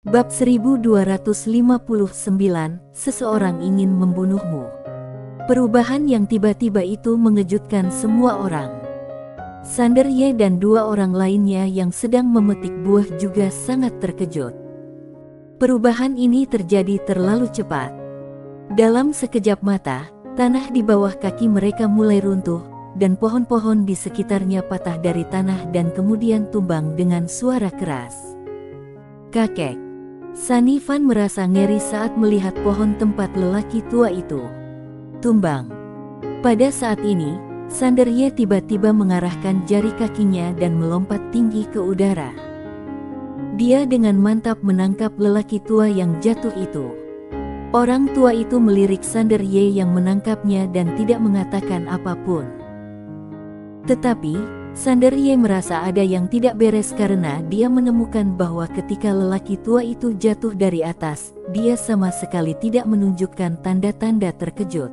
Bab 1259, Seseorang ingin membunuhmu. Perubahan yang tiba-tiba itu mengejutkan semua orang. Sander Ye dan dua orang lainnya yang sedang memetik buah juga sangat terkejut. Perubahan ini terjadi terlalu cepat. Dalam sekejap mata, tanah di bawah kaki mereka mulai runtuh, dan pohon-pohon di sekitarnya patah dari tanah dan kemudian tumbang dengan suara keras. Kakek Sunny Fan merasa ngeri saat melihat pohon tempat lelaki tua itu tumbang. Pada saat ini, Sander Ye tiba-tiba mengarahkan jari kakinya dan melompat tinggi ke udara. Dia dengan mantap menangkap lelaki tua yang jatuh itu. Orang tua itu melirik Sander Ye yang menangkapnya dan tidak mengatakan apapun. Tetapi Sander Ye merasa ada yang tidak beres karena dia menemukan bahwa ketika lelaki tua itu jatuh dari atas, dia sama sekali tidak menunjukkan tanda-tanda terkejut.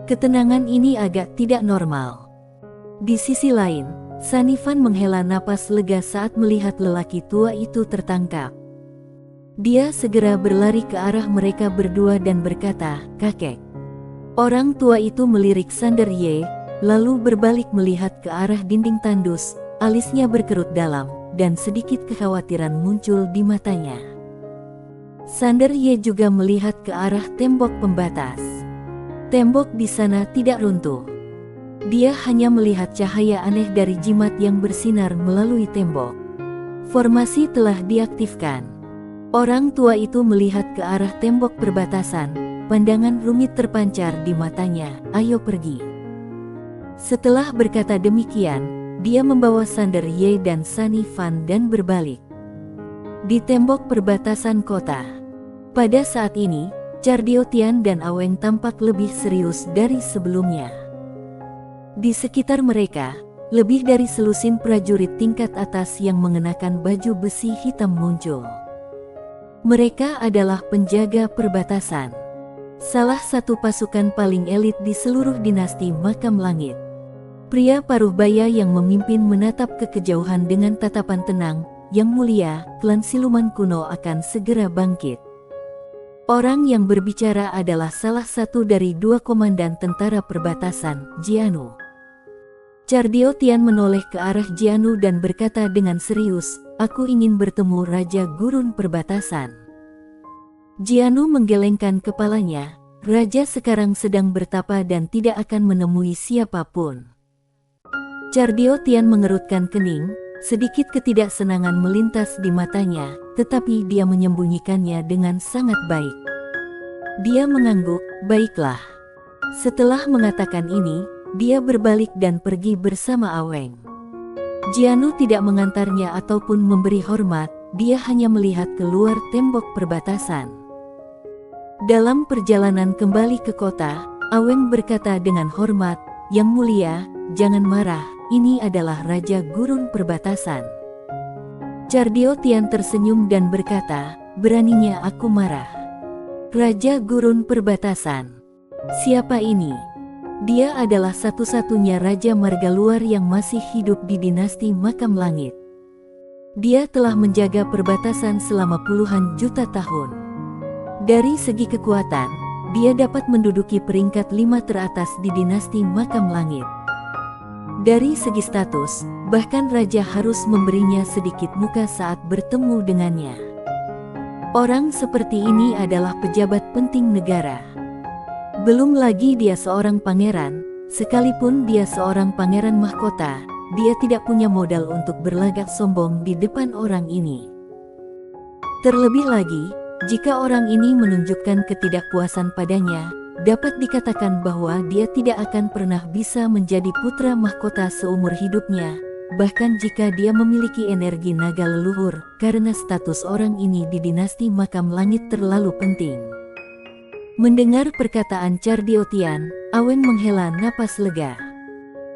Ketenangan ini agak tidak normal. Di sisi lain, Sunny Fan menghela napas lega saat melihat lelaki tua itu tertangkap. Dia segera berlari ke arah mereka berdua dan berkata, "Kakek." Orang tua itu melirik Sander Ye, lalu berbalik melihat ke arah dinding tandus, alisnya berkerut dalam, dan sedikit kekhawatiran muncul di matanya. Sander Ye juga melihat ke arah tembok pembatas. Tembok di sana tidak runtuh. Dia hanya melihat cahaya aneh dari jimat yang bersinar melalui tembok. Formasi telah diaktifkan. Orang tua itu melihat ke arah tembok perbatasan, pandangan rumit terpancar di matanya, "Ayo pergi." Setelah berkata demikian, dia membawa Sander Ye dan Sunny Fan dan berbalik. Di tembok perbatasan kota. Pada saat ini, Cardio Tian dan Aweng tampak lebih serius dari sebelumnya. Di sekitar mereka, lebih dari selusin prajurit tingkat atas yang mengenakan baju besi hitam muncul. Mereka adalah penjaga perbatasan. Salah satu pasukan paling elit di seluruh dinasti Makam Langit. Pria paruh baya yang memimpin menatap ke kejauhan dengan tatapan tenang, "Yang mulia, klan siluman kuno akan segera bangkit." Orang yang berbicara adalah salah satu dari dua komandan tentara perbatasan, Jianu. Cardio Tian menoleh ke arah Jianu dan berkata dengan serius, "Aku ingin bertemu Raja Gurun Perbatasan." Jianu menggelengkan kepalanya. Raja sekarang sedang bertapa dan tidak akan menemui siapapun. Cardio Tian mengerutkan kening, sedikit ketidaksenangan melintas di matanya, tetapi dia menyembunyikannya dengan sangat baik. Dia mengangguk, "Baiklah." Setelah mengatakan ini, dia berbalik dan pergi bersama Aweng. Jianu tidak mengantarnya ataupun memberi hormat, dia hanya melihat keluar tembok perbatasan. Dalam perjalanan kembali ke kota, Aweng berkata dengan hormat, "Yang mulia, jangan marah, ini adalah Raja Gurun Perbatasan." Cardio Tian tersenyum dan berkata, "Beraninya aku marah. Raja Gurun Perbatasan. Siapa ini?" Dia adalah satu-satunya Raja Marga Luar yang masih hidup di dinasti Makam Langit. Dia telah menjaga perbatasan selama puluhan juta tahun. Dari segi kekuatan, dia dapat menduduki peringkat 5 teratas di dinasti Makam Langit. Dari segi status, bahkan raja harus memberinya sedikit muka saat bertemu dengannya. Orang seperti ini adalah pejabat penting negara. Belum lagi dia seorang pangeran, sekalipun dia seorang pangeran mahkota, dia tidak punya modal untuk berlagak sombong di depan orang ini. Terlebih lagi, jika orang ini menunjukkan ketidakpuasan padanya, dapat dikatakan bahwa dia tidak akan pernah bisa menjadi putra mahkota seumur hidupnya, bahkan jika dia memiliki energi naga leluhur, karena status orang ini di dinasti Makam Langit terlalu penting. Mendengar perkataan Cardio Tian, Aweng menghela napas lega.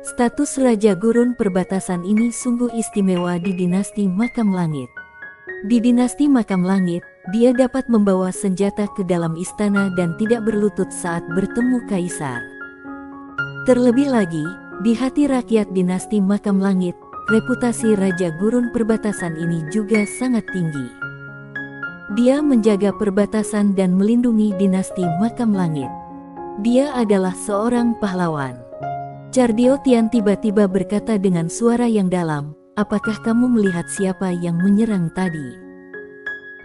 Status Raja Gurun Perbatasan ini sungguh istimewa di dinasti Makam Langit. Di dinasti Makam Langit, dia dapat membawa senjata ke dalam istana dan tidak berlutut saat bertemu kaisar. Terlebih lagi, di hati rakyat dinasti Makam Langit, reputasi Raja Gurun Perbatasan ini juga sangat tinggi. Dia menjaga perbatasan dan melindungi dinasti makam langit. Dia adalah seorang pahlawan. Cardio Tian tiba-tiba berkata dengan suara yang dalam, apakah kamu melihat siapa yang menyerang tadi?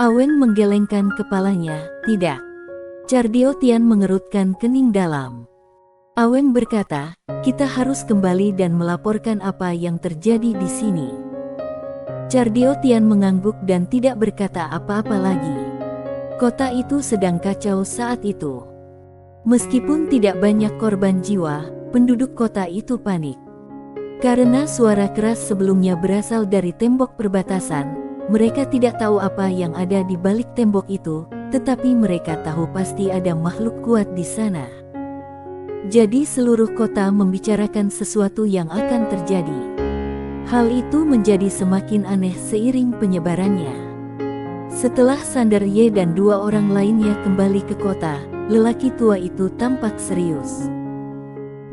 Awen menggelengkan kepalanya, tidak. Cardio Tian mengerutkan kening dalam. Awen berkata, kita harus kembali dan melaporkan apa yang terjadi di sini. Cardio Tian mengangguk dan tidak berkata apa-apa lagi. Kota itu sedang kacau saat itu. Meskipun tidak banyak korban jiwa, penduduk kota itu panik. Karena suara keras sebelumnya berasal dari tembok perbatasan, mereka tidak tahu apa yang ada di balik tembok itu, tetapi mereka tahu pasti ada makhluk kuat di sana. Jadi seluruh kota membicarakan sesuatu yang akan terjadi. Hal itu menjadi semakin aneh seiring penyebarannya. Setelah Sander Ye dan dua orang lainnya kembali ke kota, lelaki tua itu tampak serius.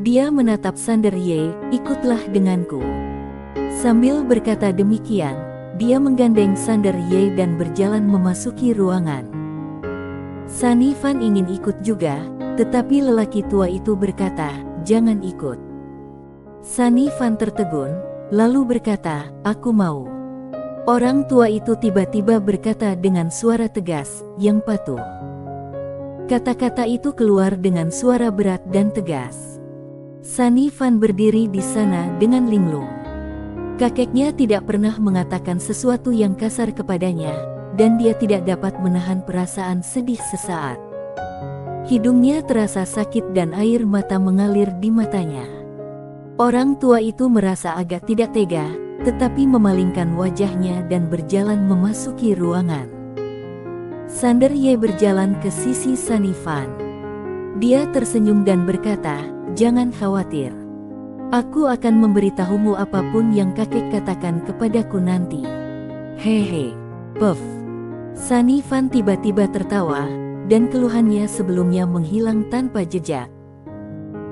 Dia menatap Sander Ye, ikutlah denganku. Sambil berkata demikian, dia menggandeng Sander Ye dan berjalan memasuki ruangan. Sunny Fan ingin ikut juga, tetapi lelaki tua itu berkata, jangan ikut. Sunny Fan tertegun, lalu berkata, aku mau. Orang tua itu tiba-tiba berkata dengan suara tegas, yang patuh. Kata-kata itu keluar dengan suara berat dan tegas. Sunny Fan berdiri di sana dengan linglung. Kakeknya tidak pernah mengatakan sesuatu yang kasar kepadanya, dan dia tidak dapat menahan perasaan sedih sesaat. Hidungnya terasa sakit dan air mata mengalir di matanya. Orang tua itu merasa agak tidak tega, tetapi memalingkan wajahnya dan berjalan memasuki ruangan. Sander Ye berjalan ke sisi Sunny Fan. Dia tersenyum dan berkata, jangan khawatir. Aku akan memberitahumu apapun yang kakek katakan kepadaku nanti. Hehe, puff. Sunny Fan tiba-tiba tertawa, dan keluhannya sebelumnya menghilang tanpa jejak.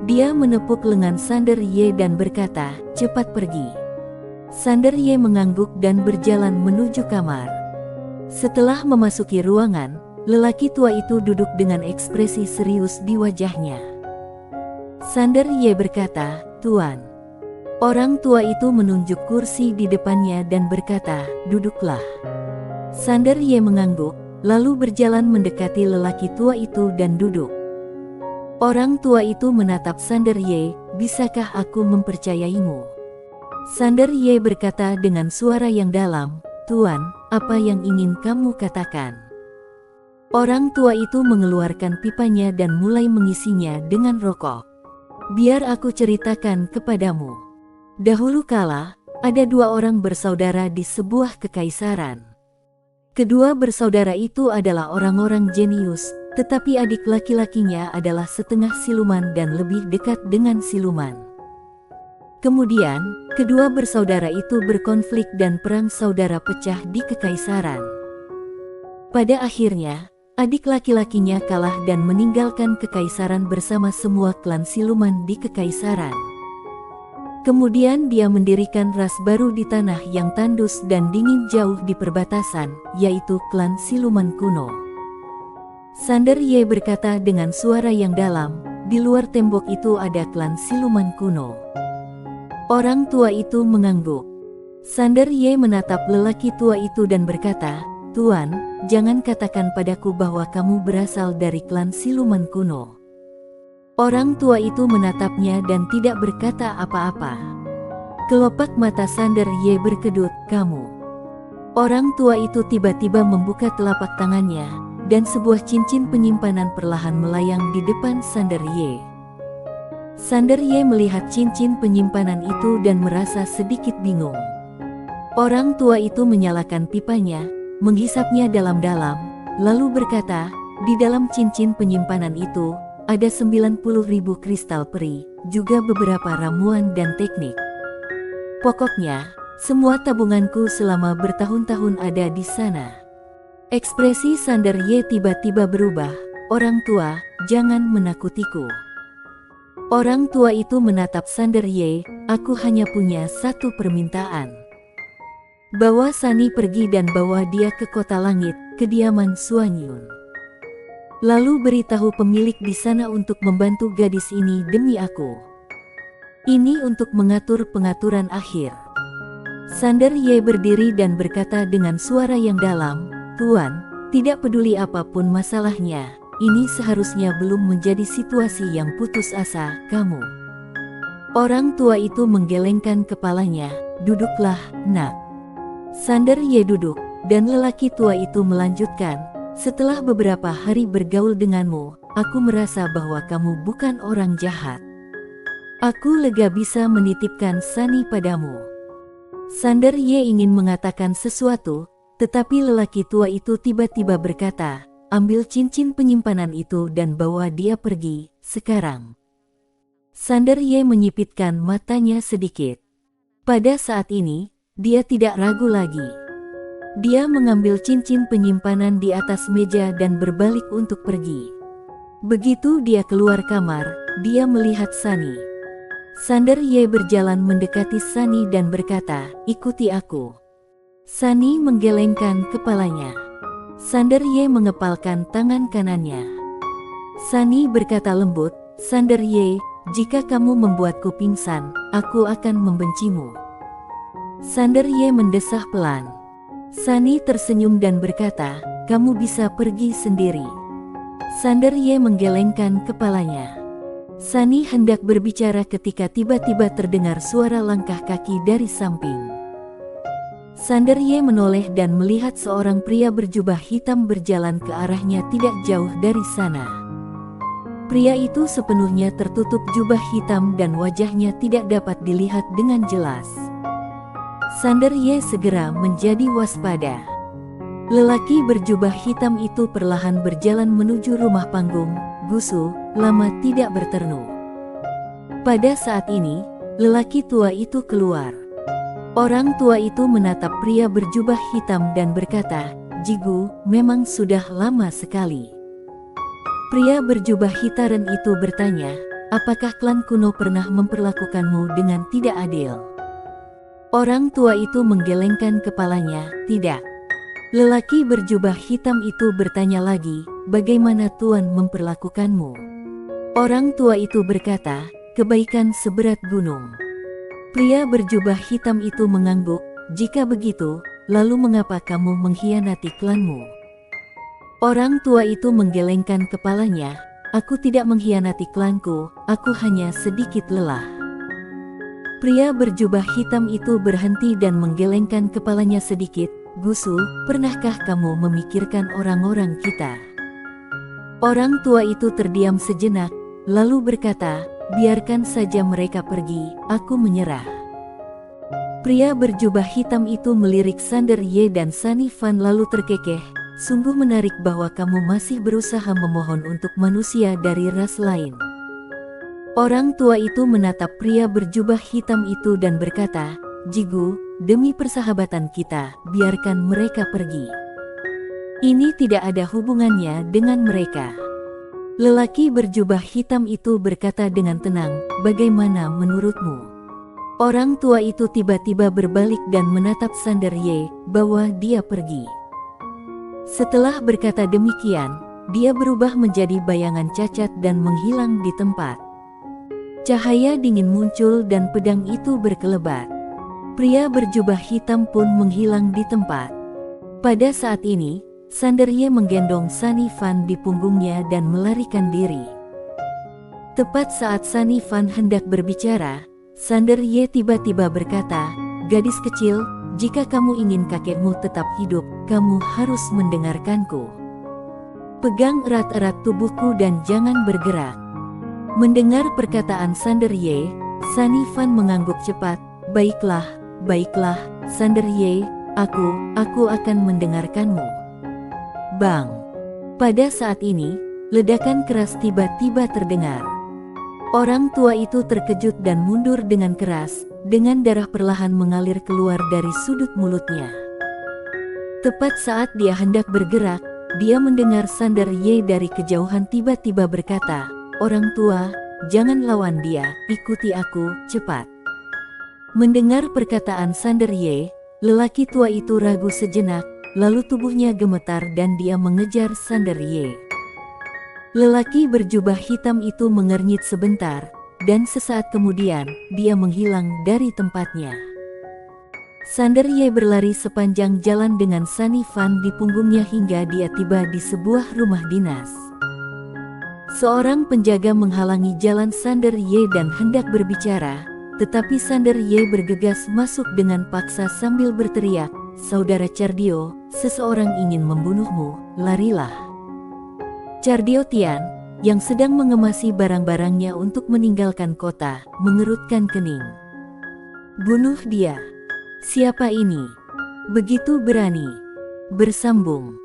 Dia menepuk lengan Sander Ye dan berkata, cepat pergi. Sander Ye mengangguk dan berjalan menuju kamar. Setelah memasuki ruangan, lelaki tua itu duduk dengan ekspresi serius di wajahnya. Sander Ye berkata, Tuan. Orang tua itu menunjuk kursi di depannya dan berkata, duduklah. Sander Ye mengangguk, lalu berjalan mendekati lelaki tua itu dan duduk. Orang tua itu menatap Sander Ye, bisakah aku mempercayaimu? Sander Ye berkata dengan suara yang dalam, Tuan, apa yang ingin kamu katakan? Orang tua itu mengeluarkan pipanya dan mulai mengisinya dengan rokok. Biar aku ceritakan kepadamu. Dahulu kala, ada dua orang bersaudara di sebuah kekaisaran. Kedua bersaudara itu adalah orang-orang jenius, tetapi adik laki-lakinya adalah setengah siluman dan lebih dekat dengan siluman. Kemudian, kedua bersaudara itu berkonflik dan perang saudara pecah di kekaisaran. Pada akhirnya, adik laki-lakinya kalah dan meninggalkan kekaisaran bersama semua klan siluman di kekaisaran. Kemudian dia mendirikan ras baru di tanah yang tandus dan dingin jauh di perbatasan, yaitu klan siluman kuno. Sander Ye berkata dengan suara yang dalam, di luar tembok itu ada klan siluman kuno. Orang tua itu mengangguk. Sander Ye menatap lelaki tua itu dan berkata, Tuan, jangan katakan padaku bahwa kamu berasal dari klan siluman kuno. Orang tua itu menatapnya dan tidak berkata apa-apa. Kelopak mata Sander Ye berkedut, kamu. Orang tua itu tiba-tiba membuka telapak tangannya, dan sebuah cincin penyimpanan perlahan melayang di depan Sander Ye. Sander Ye melihat cincin penyimpanan itu dan merasa sedikit bingung. Orang tua itu menyalakan pipanya, menghisapnya dalam-dalam, lalu berkata, di dalam cincin penyimpanan itu, ada 90.000 kristal peri, juga beberapa ramuan dan teknik. Pokoknya, semua tabunganku selama bertahun-tahun ada di sana. Ekspresi Sander Ye tiba-tiba berubah, orang tua, jangan menakutiku. Orang tua itu menatap Sander Ye, aku hanya punya satu permintaan. Bawa Sunny pergi dan bawa dia ke kota langit, kediaman Suanyun. Lalu beritahu pemilik di sana untuk membantu gadis ini demi aku. Ini untuk mengatur pengaturan akhir. Sander Ye berdiri dan berkata dengan suara yang dalam, "Tuan, tidak peduli apapun masalahnya, ini seharusnya belum menjadi situasi yang putus asa, kamu." Orang tua itu menggelengkan kepalanya, "Duduklah, nak." Sander Ye duduk, dan lelaki tua itu melanjutkan, "Setelah beberapa hari bergaul denganmu, aku merasa bahwa kamu bukan orang jahat. Aku lega bisa menitipkan Sani padamu." Sander Ye ingin mengatakan sesuatu, tetapi lelaki tua itu tiba-tiba berkata, "Ambil cincin penyimpanan itu dan bawa dia pergi, sekarang." Sander Ye menyipitkan matanya sedikit. Pada saat ini, dia tidak ragu lagi. Dia mengambil cincin penyimpanan di atas meja dan berbalik untuk pergi. Begitu dia keluar kamar, dia melihat Sani. Sander Ye berjalan mendekati Sani dan berkata, "Ikuti aku." Sani menggelengkan kepalanya. Sander Ye mengepalkan tangan kanannya. Sani berkata lembut, "Sander Ye, jika kamu membuatku pingsan, aku akan membencimu." Sander Ye mendesah pelan. Sani tersenyum dan berkata, "Kamu bisa pergi sendiri." Sander Ye menggelengkan kepalanya. Sani hendak berbicara ketika tiba-tiba terdengar suara langkah kaki dari samping. Sander Ye menoleh dan melihat seorang pria berjubah hitam berjalan ke arahnya tidak jauh dari sana. Pria itu sepenuhnya tertutup jubah hitam dan wajahnya tidak dapat dilihat dengan jelas. Sander Ye segera menjadi waspada. Lelaki berjubah hitam itu perlahan berjalan menuju rumah panggung, Gusu, lama tidak berternu. Pada saat ini, lelaki tua itu keluar. Orang tua itu menatap pria berjubah hitam dan berkata, "Jigu, memang sudah lama sekali." Pria berjubah hitam itu bertanya, "Apakah klan kuno pernah memperlakukanmu dengan tidak adil?" Orang tua itu menggelengkan kepalanya, "Tidak." Lelaki berjubah hitam itu bertanya lagi, "Bagaimana Tuan memperlakukanmu?" Orang tua itu berkata, "Kebaikan seberat gunung." Pria berjubah hitam itu mengangguk, "Jika begitu, lalu mengapa kamu mengkhianati klanmu?" Orang tua itu menggelengkan kepalanya, "Aku tidak mengkhianati klanku, aku hanya sedikit lelah." Pria berjubah hitam itu berhenti dan menggelengkan kepalanya sedikit, "Gusu, pernahkah kamu memikirkan orang-orang kita?" Orang tua itu terdiam sejenak, lalu berkata, "Biarkan saja mereka pergi, aku menyerah." Pria berjubah hitam itu melirik Sander Ye dan Sani Fan lalu terkekeh, "Sungguh menarik bahwa kamu masih berusaha memohon untuk manusia dari ras lain." Orang tua itu menatap pria berjubah hitam itu dan berkata, "Jigu, demi persahabatan kita, biarkan mereka pergi. Ini tidak ada hubungannya dengan mereka." Lelaki berjubah hitam itu berkata dengan tenang, "Bagaimana menurutmu?" Orang tua itu tiba-tiba berbalik dan menatap Sander Ye, bahwa dia pergi. Setelah berkata demikian, dia berubah menjadi bayangan cacat dan menghilang di tempat. Cahaya dingin muncul dan pedang itu berkelebat. Pria berjubah hitam pun menghilang di tempat. Pada saat ini, Sander Ye menggendong Sani Fan di punggungnya dan melarikan diri. Tepat saat Sani Fan hendak berbicara, Sander Ye tiba-tiba berkata, "Gadis kecil, jika kamu ingin kakekmu tetap hidup, kamu harus mendengarkanku. Pegang erat-erat tubuhku dan jangan bergerak." Mendengar perkataan Sander Ye, Sani Fan mengangguk cepat, "Baiklah, baiklah, Sander Ye, aku akan mendengarkanmu." Bang! Pada saat ini, ledakan keras tiba-tiba terdengar. Orang tua itu terkejut dan mundur dengan keras, dengan darah perlahan mengalir keluar dari sudut mulutnya. Tepat saat dia hendak bergerak, dia mendengar Sander Ye dari kejauhan tiba-tiba berkata, "Orang tua, jangan lawan dia, ikuti aku, cepat." Mendengar perkataan Sander Ye, lelaki tua itu ragu sejenak, lalu tubuhnya gemetar dan dia mengejar Sander Ye. Lelaki berjubah hitam itu mengernyit sebentar, dan sesaat kemudian, dia menghilang dari tempatnya. Sander Ye berlari sepanjang jalan dengan Sunny Fan di punggungnya hingga dia tiba di sebuah rumah dinas. Seorang penjaga menghalangi jalan Sander Ye dan hendak berbicara, tetapi Sander Ye bergegas masuk dengan paksa sambil berteriak, "Saudara Cardio, seseorang ingin membunuhmu, larilah." Cardio Tian, yang sedang mengemasi barang-barangnya untuk meninggalkan kota, mengerutkan kening. "Bunuh dia. Siapa ini? Begitu berani." Bersambung.